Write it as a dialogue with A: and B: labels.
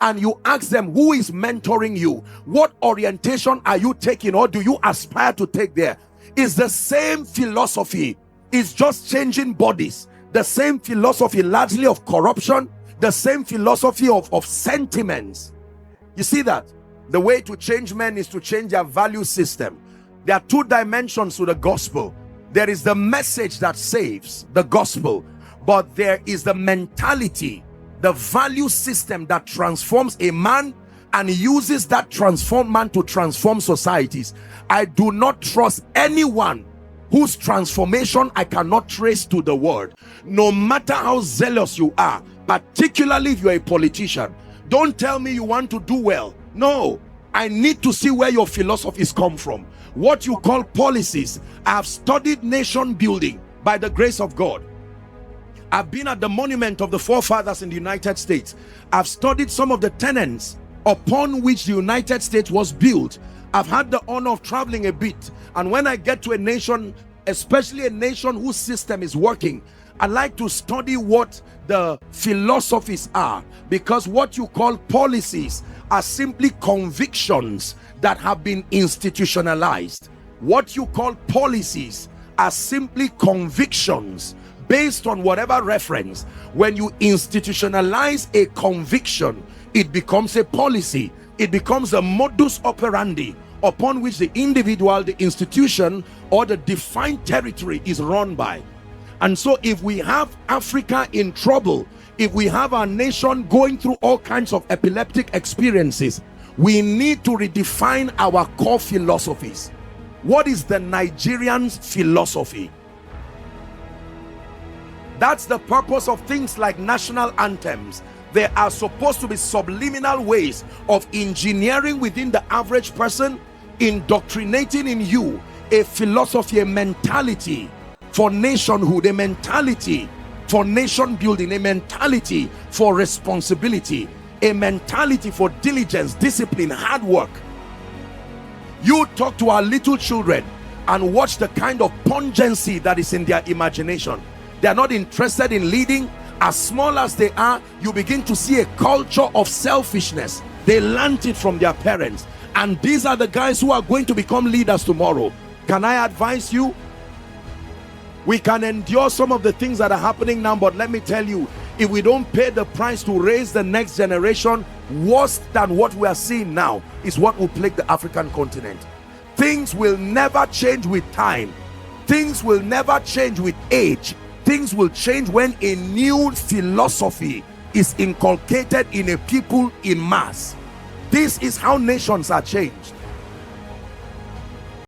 A: and you ask them, who is mentoring you? What orientation are you taking, or do you aspire to take there? It's the same philosophy. It's just changing bodies. The same philosophy, largely of corruption, the same philosophy of sentiments. You see that? The way to change men is to change their value system. There are two dimensions to the gospel. There is the message that saves, the gospel, but there is the mentality, the value system that transforms a man and uses that transformed man to transform societies. I do not trust anyone whose transformation I cannot trace to the word. No matter how zealous you are, particularly if you're a politician, don't tell me you want to do well. No, I need to see where your philosophies come from. What you call policies. I have studied nation building by the grace of God. I've been at the monument of the forefathers in the United States. I've studied some of the tenets upon which the United States was built. I've had the honor of traveling a bit, and when I get to a nation, especially a nation whose system is working, I like to study what the philosophies are, because what you call policies are simply convictions that have been institutionalized. What you call policies are simply convictions based on whatever reference. When you institutionalize a conviction, it becomes a policy. It becomes a modus operandi upon which the individual, the institution, or the defined territory is run by. And so if we have Africa in trouble, if we have our nation going through all kinds of epileptic experiences, we need to redefine our core philosophies. What is the Nigerian's philosophy? That's the purpose of things like national anthems. There are supposed to be subliminal ways of engineering within the average person, indoctrinating in you a philosophy, a mentality for nationhood, a mentality for nation building, a mentality for responsibility, a mentality for diligence, discipline, hard work. You talk to our little children and watch the kind of pungency that is in their imagination. They are not interested in leading. As small as they are, you begin to see a culture of selfishness. They learned it from their parents, and these are the guys who are going to become leaders tomorrow. Can I advise you? We can endure some of the things that are happening now, but let me tell you, if we don't pay the price to raise the next generation, worse than what we are seeing now is what will plague the African continent. Things will never change with time. Things will never change with age. Things will change when a new philosophy is inculcated in a people in mass. This is how nations are changed.